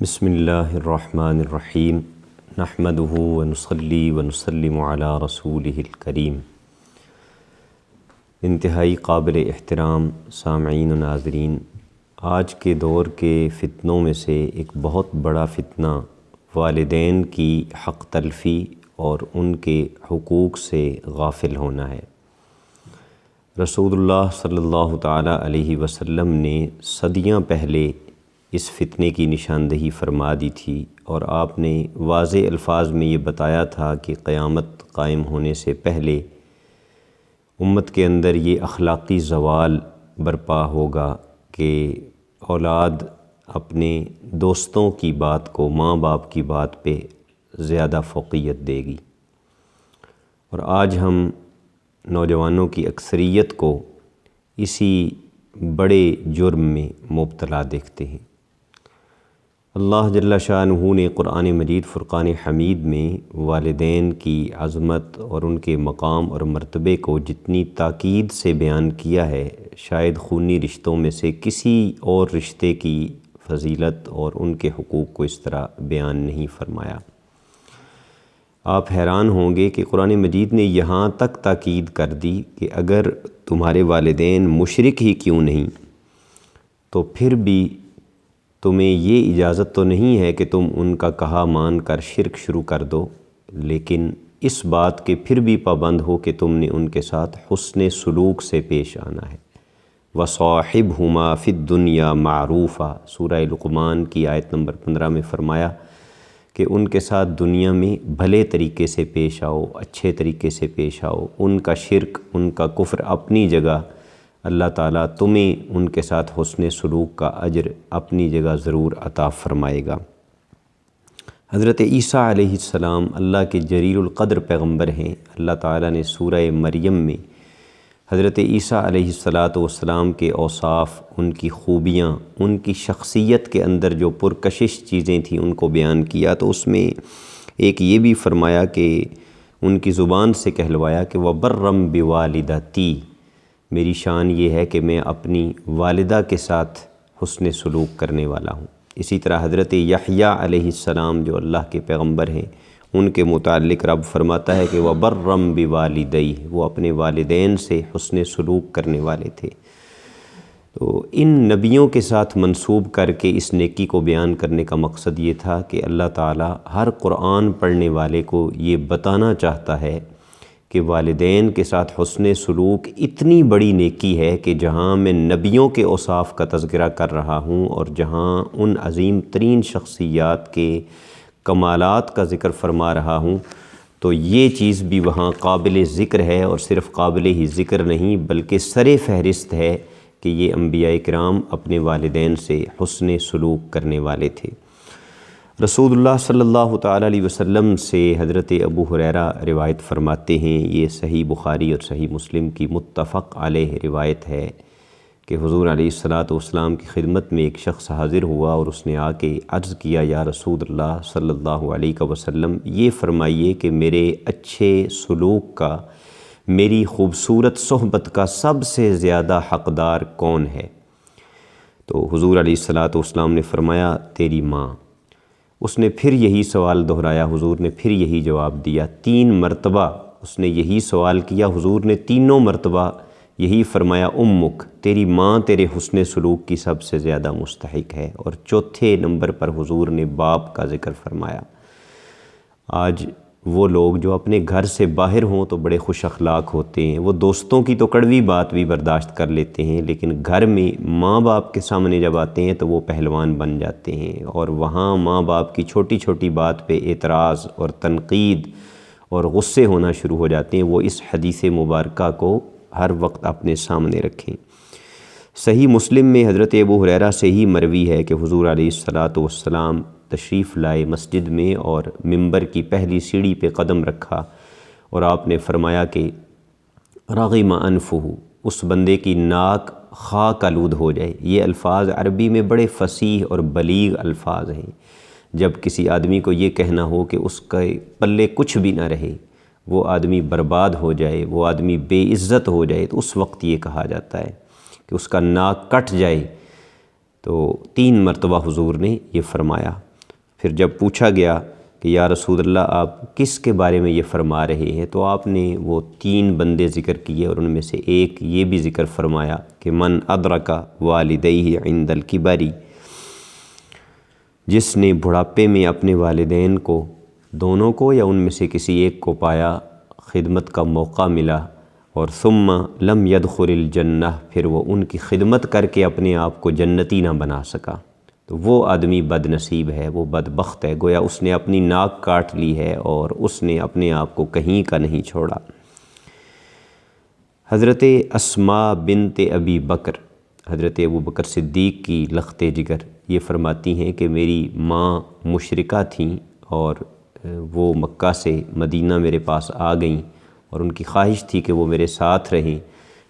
بسم اللہ الرحمن الرحیم نحمدہ ونصلی ونسلم علی رسولہ الکریم۔ انتہائی قابل احترام سامعین و ناظرین، آج کے دور کے فتنوں میں سے ایک بہت بڑا فتنہ والدین کی حق تلفی اور ان کے حقوق سے غافل ہونا ہے۔ رسول اللہ صلی اللہ تعالیٰ علیہ وسلم نے صدیاں پہلے اس فتنے کی نشاندہی فرما دی تھی اور آپ نے واضح الفاظ میں یہ بتایا تھا کہ قیامت قائم ہونے سے پہلے امت کے اندر یہ اخلاقی زوال برپا ہوگا کہ اولاد اپنے دوستوں کی بات کو ماں باپ کی بات پہ زیادہ فوقیت دے گی، اور آج ہم نوجوانوں کی اکثریت کو اسی بڑے جرم میں مبتلا دیکھتے ہیں۔ اللہ جل شانہ نے قرآن مجید فرقان حمید میں والدین کی عظمت اور ان کے مقام اور مرتبے کو جتنی تاکید سے بیان کیا ہے، شاید خونی رشتوں میں سے کسی اور رشتے کی فضیلت اور ان کے حقوق کو اس طرح بیان نہیں فرمایا۔ آپ حیران ہوں گے کہ قرآن مجید نے یہاں تک تاکید کر دی کہ اگر تمہارے والدین مشرک ہی کیوں نہیں تو پھر بھی تمہیں یہ اجازت تو نہیں ہے کہ تم ان کا کہا مان کر شرک شروع کر دو، لیکن اس بات کے پھر بھی پابند ہو کہ تم نے ان کے ساتھ حسن سلوک سے پیش آنا ہے۔ وَصَاحِبْهُمَا فِي الدُّنْيَا مَعْرُوفًا، سورہ لقمان کی آیت نمبر 15 میں فرمایا کہ ان کے ساتھ دنیا میں بھلے طریقے سے پیش آؤ، اچھے طریقے سے پیش آؤ۔ ان کا شرک، ان کا کفر اپنی جگہ، اللہ تعالیٰ تمہیں ان کے ساتھ حسن سلوک کا اجر اپنی جگہ ضرور عطا فرمائے گا۔ حضرت عیسیٰ علیہ السلام اللہ کے جلیل القدر پیغمبر ہیں۔ اللہ تعالیٰ نے سورہ مریم میں حضرت عیسیٰ علیہ السلام کے اوصاف، ان کی خوبیاں، ان کی شخصیت کے اندر جو پرکشش چیزیں تھیں ان کو بیان کیا، تو اس میں ایک یہ بھی فرمایا کہ ان کی زبان سے کہلوایا کہ وَبَرًّا بِوَالِدَتِی، میری شان یہ ہے کہ میں اپنی والدہ کے ساتھ حسن سلوک کرنے والا ہوں۔ اسی طرح حضرت یحییٰ علیہ السلام جو اللہ کے پیغمبر ہیں، ان کے متعلق رب فرماتا ہے کہ وَبَرًّا بِوَالِدَیہِ، وہ اپنے والدین سے حسن سلوک کرنے والے تھے۔ تو ان نبیوں کے ساتھ منسوب کر کے اس نیکی کو بیان کرنے کا مقصد یہ تھا کہ اللہ تعالیٰ ہر قرآن پڑھنے والے کو یہ بتانا چاہتا ہے کہ والدین کے ساتھ حسن سلوک اتنی بڑی نیکی ہے کہ جہاں میں نبیوں کے اوصاف کا تذکرہ کر رہا ہوں اور جہاں ان عظیم ترین شخصیات کے کمالات کا ذکر فرما رہا ہوں، تو یہ چیز بھی وہاں قابل ذکر ہے، اور صرف قابل ہی ذکر نہیں بلکہ سر فہرست ہے کہ یہ انبیاء کرام اپنے والدین سے حسن سلوک کرنے والے تھے۔ رسول اللہ صلی اللہ تعالیٰ علیہ وسلم سے حضرت ابو ہریرہ روایت فرماتے ہیں، یہ صحیح بخاری اور صحیح مسلم کی متفق علیہ روایت ہے کہ حضور علیہ السلام کی خدمت میں ایک شخص حاضر ہوا اور اس نے آ کے عرض کیا، یا رسول اللہ صلی اللہ علیہ وسلم، یہ فرمائیے کہ میرے اچھے سلوک کا، میری خوبصورت صحبت کا سب سے زیادہ حقدار کون ہے؟ تو حضور علیہ السلام نے فرمایا، تیری ماں۔ اس نے پھر یہی سوال دہرایا، حضور نے پھر یہی جواب دیا۔ 3 مرتبہ اس نے یہی سوال کیا، حضور نے تینوں مرتبہ یہی فرمایا، امک، تیری ماں تیرے حسن سلوک کی سب سے زیادہ مستحق ہے۔ اور چوتھے نمبر پر حضور نے باپ کا ذکر فرمایا۔ آج وہ لوگ جو اپنے گھر سے باہر ہوں تو بڑے خوش اخلاق ہوتے ہیں، وہ دوستوں کی تو کڑوی بات بھی برداشت کر لیتے ہیں، لیکن گھر میں ماں باپ کے سامنے جب آتے ہیں تو وہ پہلوان بن جاتے ہیں، اور وہاں ماں باپ کی چھوٹی چھوٹی بات پہ اعتراض اور تنقید اور غصے ہونا شروع ہو جاتے ہیں۔ وہ اس حدیث مبارکہ کو ہر وقت اپنے سامنے رکھیں۔ صحیح مسلم میں حضرت ابو ہریرہ سے ہی مروی ہے کہ حضور علیہ السلام تشریف لائے مسجد میں اور ممبر کی پہلی سیڑھی پہ قدم رکھا، اور آپ نے فرمایا کہ رغم انفہ، اس بندے کی ناک خاک آلود ہو جائے۔ یہ الفاظ عربی میں بڑے فصیح اور بلیغ الفاظ ہیں۔ جب کسی آدمی کو یہ کہنا ہو کہ اس کے پلے کچھ بھی نہ رہے، وہ آدمی برباد ہو جائے، وہ آدمی بے عزت ہو جائے، تو اس وقت یہ کہا جاتا ہے کہ اس کا ناک کٹ جائے۔ تو 3 مرتبہ حضور نے یہ فرمایا۔ پھر جب پوچھا گیا کہ یا رسول اللہ آپ کس کے بارے میں یہ فرما رہے ہیں، تو آپ نے وہ 3 بندے ذکر کیے اور ان میں سے ایک یہ بھی ذکر فرمایا کہ من ادرک والدیہ عند الکبر، جس نے بڑھاپے میں اپنے والدین کو، دونوں کو یا ان میں سے کسی ایک کو پایا، خدمت کا موقع ملا، اور ثم لم يدخل الجنہ، پھر وہ ان کی خدمت کر کے اپنے آپ کو جنتی نہ بنا سکا، تو وہ آدمی بد نصیب ہے، وہ بدبخت ہے، گویا اس نے اپنی ناک کاٹ لی ہے اور اس نے اپنے آپ کو کہیں کا نہیں چھوڑا۔ حضرت اسماء بنت ابی بکر، حضرت ابو بکر صدیق کی لخت جگر، یہ فرماتی ہیں کہ میری ماں مشرکہ تھیں اور وہ مکہ سے مدینہ میرے پاس آ گئیں اور ان کی خواہش تھی کہ وہ میرے ساتھ رہیں۔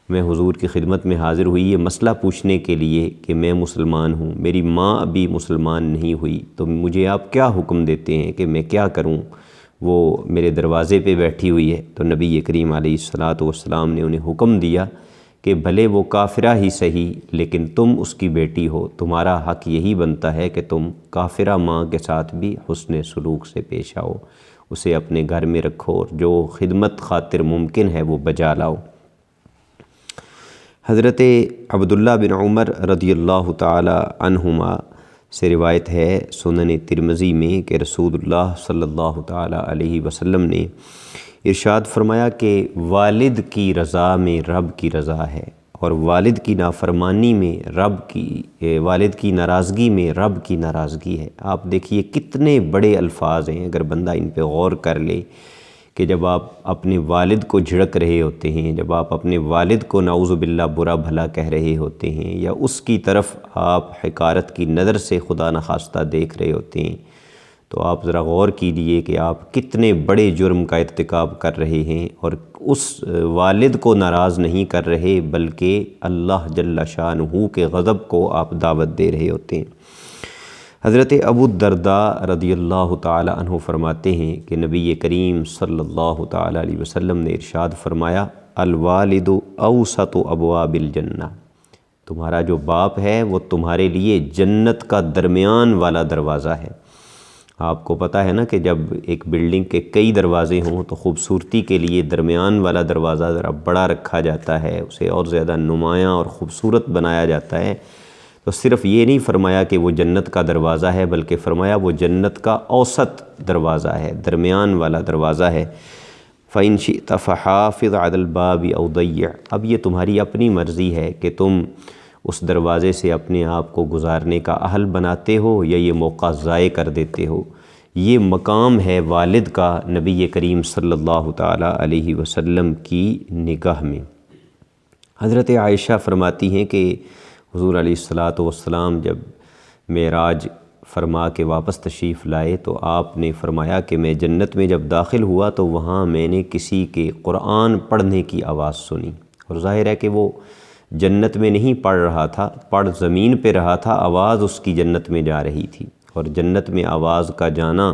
میں حضور کی خدمت میں حاضر ہوئی یہ مسئلہ پوچھنے کے لیے کہ میں مسلمان ہوں، میری ماں ابھی مسلمان نہیں ہوئی، تو مجھے آپ کیا حکم دیتے ہیں کہ میں کیا کروں؟ وہ میرے دروازے پہ بیٹھی ہوئی ہے۔ تو نبی کریم علیہ الصلاۃ والسلام نے انہیں حکم دیا کہ بھلے وہ کافرہ ہی صحیح، لیکن تم اس کی بیٹی ہو، تمہارا حق یہی بنتا ہے کہ تم کافرہ ماں کے ساتھ بھی حسن سلوک سے پیش آؤ، اسے اپنے گھر میں رکھو اور جو خدمت خاطر ممکن ہے وہ بجا لاؤ۔ حضرت عبداللہ بن عمر رضی اللہ تعالی عنہما سے روایت ہے سنن ترمذی میں کہ رسول اللہ صلی اللہ تعالی علیہ وسلم نے ارشاد فرمایا کہ والد کی رضا میں رب کی رضا ہے، اور والد کی نافرمانی میں والد کی ناراضگی میں رب کی ناراضگی ہے۔ آپ دیکھیے کتنے بڑے الفاظ ہیں، اگر بندہ ان پہ غور کر لے کہ جب آپ اپنے والد کو جھڑک رہے ہوتے ہیں، جب آپ اپنے والد کو نعوذ باللہ برا بھلا کہہ رہے ہوتے ہیں، یا اس کی طرف آپ حقارت کی نظر سے خدا نخواستہ دیکھ رہے ہوتے ہیں، تو آپ ذرا غور کیجئے کہ آپ کتنے بڑے جرم کا ارتکاب کر رہے ہیں، اور اس والد کو ناراض نہیں کر رہے بلکہ اللہ جل شانہ کے غضب کو آپ دعوت دے رہے ہوتے ہیں۔ حضرت ابو الدرداء رضی اللہ تعالی عنہ فرماتے ہیں کہ نبی کریم صلی اللہ تعالی علیہ وسلم نے ارشاد فرمایا الوالد اوسط ابواب الجنہ، تمہارا جو باپ ہے وہ تمہارے لیے جنت کا درمیان والا دروازہ ہے۔ آپ کو پتہ ہے نا کہ جب ایک بلڈنگ کے کئی دروازے ہوں تو خوبصورتی کے لیے درمیان والا دروازہ ذرا بڑا رکھا جاتا ہے، اسے اور زیادہ نمایاں اور خوبصورت بنایا جاتا ہے۔ تو صرف یہ نہیں فرمایا کہ وہ جنت کا دروازہ ہے، بلکہ فرمایا وہ جنت کا اوسط دروازہ ہے، درمیان والا دروازہ ہے۔ فَإِنْ شِئْتَ فَحَافِظْ عَلَى الْبَابِ أَوْ ضَيِّعْ، اب یہ تمہاری اپنی مرضی ہے کہ تم اس دروازے سے اپنے آپ کو گزارنے کا اہل بناتے ہو یا یہ موقع ضائع کر دیتے ہو۔ یہ مقام ہے والد کا نبی کریم صلی اللہ تعالی علیہ وسلم کی نگاہ میں۔ حضرت عائشہ فرماتی ہیں کہ حضور علیہ الصلاۃ والسلام جب معراج فرما کے واپس تشریف لائے تو آپ نے فرمایا کہ میں جنت میں جب داخل ہوا تو وہاں میں نے کسی کے قرآن پڑھنے کی آواز سنی، اور ظاہر ہے کہ وہ جنت میں نہیں پڑھ رہا تھا، پڑھ زمین پہ رہا تھا، آواز اس کی جنت میں جا رہی تھی، اور جنت میں آواز کا جانا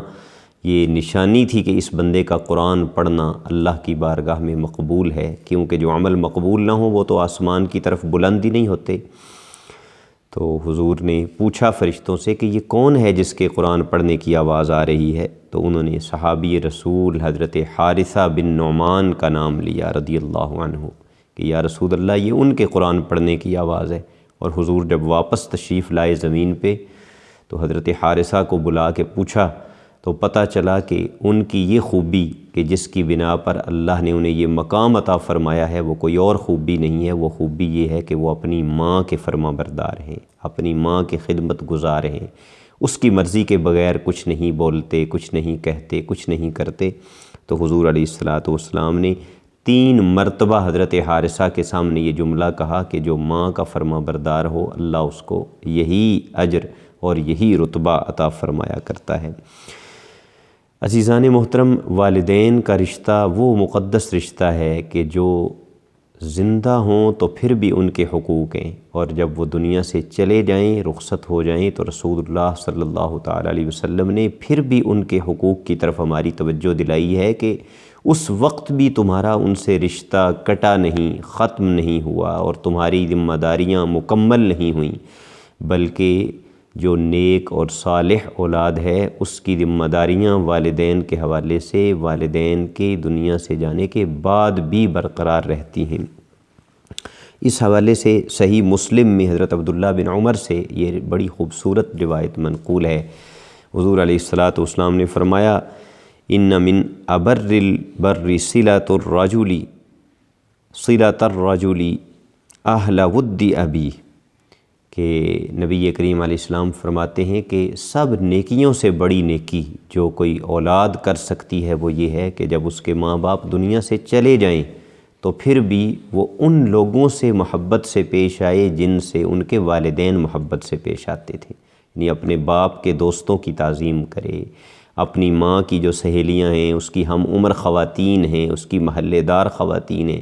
یہ نشانی تھی کہ اس بندے کا قرآن پڑھنا اللہ کی بارگاہ میں مقبول ہے، کیونکہ جو عمل مقبول نہ ہو وہ تو آسمان کی طرف بلند ہی نہیں ہوتے۔ تو حضور نے پوچھا فرشتوں سے کہ یہ کون ہے جس کے قرآن پڑھنے کی آواز آ رہی ہے؟ تو انہوں نے صحابی رسول حضرت حارثہ بن نعمان کا نام لیا رضی اللہ عنہ کہ یا رسول اللہ یہ ان کے قرآن پڑھنے کی آواز ہے۔ اور حضور جب واپس تشریف لائے زمین پہ تو حضرت حارثہ کو بلا کے پوچھا تو پتہ چلا کہ ان کی یہ خوبی کہ جس کی بنا پر اللہ نے انہیں یہ مقام عطا فرمایا ہے وہ کوئی اور خوبی نہیں ہے، وہ خوبی یہ ہے کہ وہ اپنی ماں کے فرما بردار ہیں، اپنی ماں کے خدمت گزار ہیں، اس کی مرضی کے بغیر کچھ نہیں بولتے، کچھ نہیں کہتے، کچھ نہیں کرتے۔ تو حضور علیہ الصلاۃ والسلام نے 3 مرتبہ حضرت حارثہ کے سامنے یہ جملہ کہا کہ جو ماں کا فرما بردار ہو اللہ اس کو یہی اجر اور یہی رتبہ عطا فرمایا کرتا ہے۔ عزیزان محترم، والدین کا رشتہ وہ مقدس رشتہ ہے کہ جو زندہ ہوں تو پھر بھی ان کے حقوق ہیں، اور جب وہ دنیا سے چلے جائیں، رخصت ہو جائیں، تو رسول اللہ صلی اللہ تعالی علیہ وسلم نے پھر بھی ان کے حقوق کی طرف ہماری توجہ دلائی ہے کہ اس وقت بھی تمہارا ان سے رشتہ کٹا نہیں، ختم نہیں ہوا، اور تمہاری ذمہ داریاں مکمل نہیں ہوئیں، بلکہ جو نیک اور صالح اولاد ہے اس کی ذمہ داریاں والدین کے حوالے سے والدین کے دنیا سے جانے کے بعد بھی برقرار رہتی ہیں۔ اس حوالے سے صحیح مسلم میں حضرت عبداللہ بن عمر سے یہ بڑی خوبصورت روایت منقول ہے۔ حضور علیہ الصلاۃ والسلام نے فرمایا ان من ابر البر صلۃ الرجل اہل ود ابی، کہ نبی کریم علیہ السلام فرماتے ہیں کہ سب نیکیوں سے بڑی نیکی جو کوئی اولاد کر سکتی ہے وہ یہ ہے کہ جب اس کے ماں باپ دنیا سے چلے جائیں تو پھر بھی وہ ان لوگوں سے محبت سے پیش آئے جن سے ان کے والدین محبت سے پیش آتے تھے، یعنی اپنے باپ کے دوستوں کی تعظیم کرے، اپنی ماں کی جو سہیلیاں ہیں، اس کی ہم عمر خواتین ہیں، اس کی محلے دار خواتین ہیں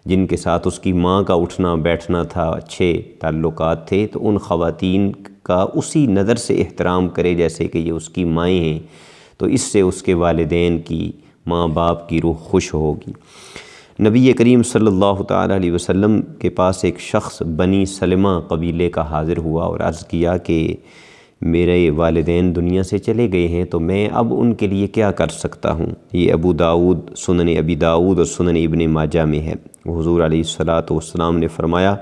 جن کے ساتھ اس کی ماں کا اٹھنا بیٹھنا تھا، اچھے تعلقات تھے، تو ان خواتین کا اسی نظر سے احترام کرے جیسے کہ یہ اس کی مائیں ہیں، تو اس سے اس کے والدین کی ماں باپ کی روح خوش ہوگی۔ نبی کریم صلی اللہ تعالیٰ علیہ وسلم کے پاس ایک شخص بنی سلمہ قبیلے کا حاضر ہوا اور عرض کیا کہ میرے والدین دنیا سے چلے گئے ہیں تو میں اب ان کے لیے کیا کر سکتا ہوں۔ یہ ابو داؤد، سنن ابی داؤد اور سنن ابن ماجہ میں ہے۔ حضور علیہ الصلاۃ والسلام نے فرمایا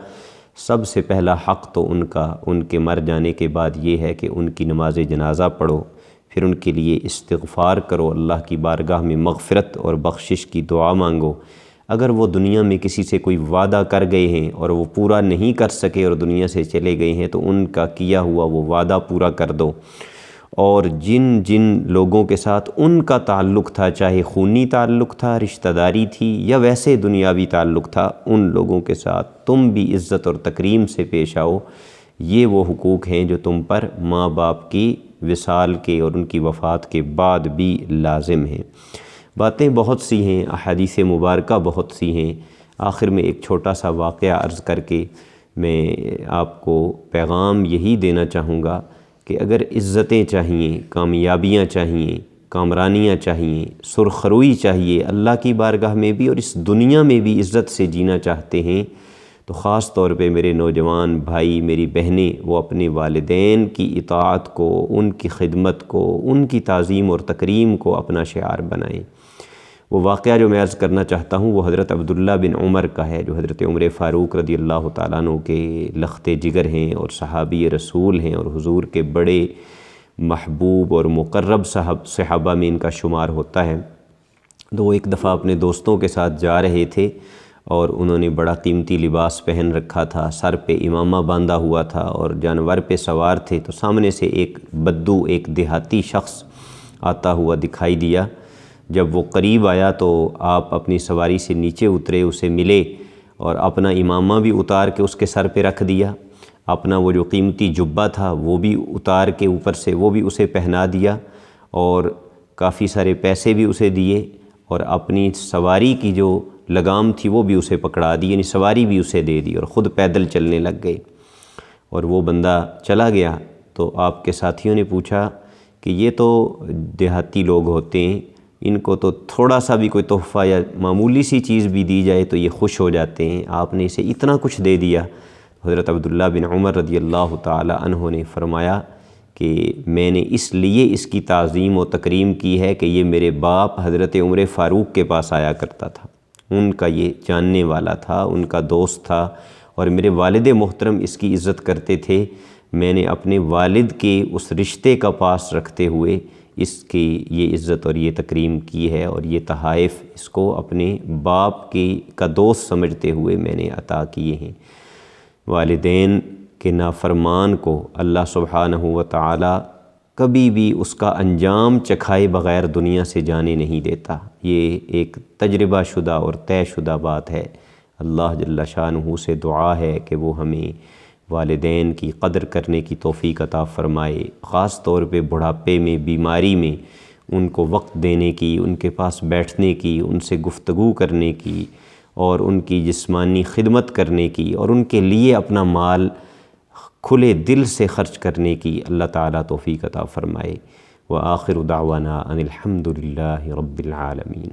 سب سے پہلا حق تو ان کے مر جانے کے بعد یہ ہے کہ ان کی نماز جنازہ پڑھو، پھر ان کے لیے استغفار کرو، اللہ کی بارگاہ میں مغفرت اور بخشش کی دعا مانگو۔ اگر وہ دنیا میں کسی سے کوئی وعدہ کر گئے ہیں اور وہ پورا نہیں کر سکے اور دنیا سے چلے گئے ہیں تو ان کا کیا ہوا وہ وعدہ پورا کر دو، اور جن جن لوگوں کے ساتھ ان کا تعلق تھا، چاہے خونی تعلق تھا، رشتہ داری تھی یا ویسے دنیاوی تعلق تھا، ان لوگوں کے ساتھ تم بھی عزت اور تکریم سے پیش آؤ۔ یہ وہ حقوق ہیں جو تم پر ماں باپ کی وصال کے اور ان کی وفات کے بعد بھی لازم ہیں۔ باتیں بہت سی ہیں، احادیث مبارکہ بہت سی ہیں، آخر میں ایک چھوٹا سا واقعہ عرض کر کے میں آپ کو پیغام یہی دینا چاہوں گا کہ اگر عزتیں چاہیے، کامیابیاں چاہیے، کامرانیاں چاہیے، سرخروئی چاہیے اللہ کی بارگاہ میں بھی اور اس دنیا میں بھی عزت سے جینا چاہتے ہیں تو خاص طور پہ میرے نوجوان بھائی، میری بہنیں، وہ اپنے والدین کی اطاعت کو، ان کی خدمت کو، ان کی تعظیم اور تکریم کو اپنا شعار بنائیں۔ وہ واقعہ جو میں عرض کرنا چاہتا ہوں وہ حضرت عبداللہ بن عمر کا ہے، جو حضرت عمر فاروق رضی اللہ تعالیٰ عنہ کے لخت جگر ہیں اور صحابی رسول ہیں اور حضور کے بڑے محبوب اور مقرب صحابہ میں ان کا شمار ہوتا ہے۔ تو وہ ایک دفعہ اپنے دوستوں کے ساتھ جا رہے تھے اور انہوں نے بڑا قیمتی لباس پہن رکھا تھا، سر پہ امامہ باندھا ہوا تھا اور جانور پہ سوار تھے، تو سامنے سے ایک بدو، ایک دیہاتی شخص آتا ہوا دکھائی دیا۔ جب وہ قریب آیا تو آپ اپنی سواری سے نیچے اترے، اسے ملے اور اپنا امامہ بھی اتار کے اس کے سر پہ رکھ دیا، اپنا وہ جو قیمتی جبہ تھا وہ بھی اتار کے اوپر سے وہ بھی اسے پہنا دیا اور کافی سارے پیسے بھی اسے دیے اور اپنی سواری کی جو لگام تھی وہ بھی اسے پکڑا دی، یعنی سواری بھی اسے دے دی اور خود پیدل چلنے لگ گئے۔ اور وہ بندہ چلا گیا تو آپ کے ساتھیوں نے پوچھا کہ یہ تو دیہاتی لوگ ہوتے ہیں، ان کو تو تھوڑا سا بھی کوئی تحفہ یا معمولی سی چیز بھی دی جائے تو یہ خوش ہو جاتے ہیں، آپ نے اسے اتنا کچھ دے دیا۔ حضرت عبداللہ بن عمر رضی اللہ تعالی عنہ نے فرمایا کہ میں نے اس لیے اس کی تعظیم و تکریم کی ہے کہ یہ میرے باپ حضرت عمر فاروق کے پاس آیا کرتا تھا، ان کا یہ جاننے والا تھا، ان کا دوست تھا اور میرے والد محترم اس کی عزت کرتے تھے۔ میں نے اپنے والد کے اس رشتے کا پاس رکھتے ہوئے اس کی یہ عزت اور یہ تکریم کی ہے اور یہ تحائف اس کو اپنے باپ کا دوست سمجھتے ہوئے میں نے عطا کیے ہیں۔ والدین کے نافرمان کو اللہ سبحانہ و تعالی کبھی بھی اس کا انجام چکھائے بغیر دنیا سے جانے نہیں دیتا، یہ ایک تجربہ شدہ اور طے شدہ بات ہے۔ اللہ جل شانہ سے دعا ہے کہ وہ ہمیں والدین کی قدر کرنے کی توفیق عطا فرمائے، خاص طور پہ بڑھاپے میں، بیماری میں ان کو وقت دینے کی، ان کے پاس بیٹھنے کی، ان سے گفتگو کرنے کی اور ان کی جسمانی خدمت کرنے کی اور ان کے لیے اپنا مال کھلے دل سے خرچ کرنے کی اللہ تعالیٰ توفیق عطا فرمائے۔ وآخر دعوانا ان الحمد للہ رب العالمین۔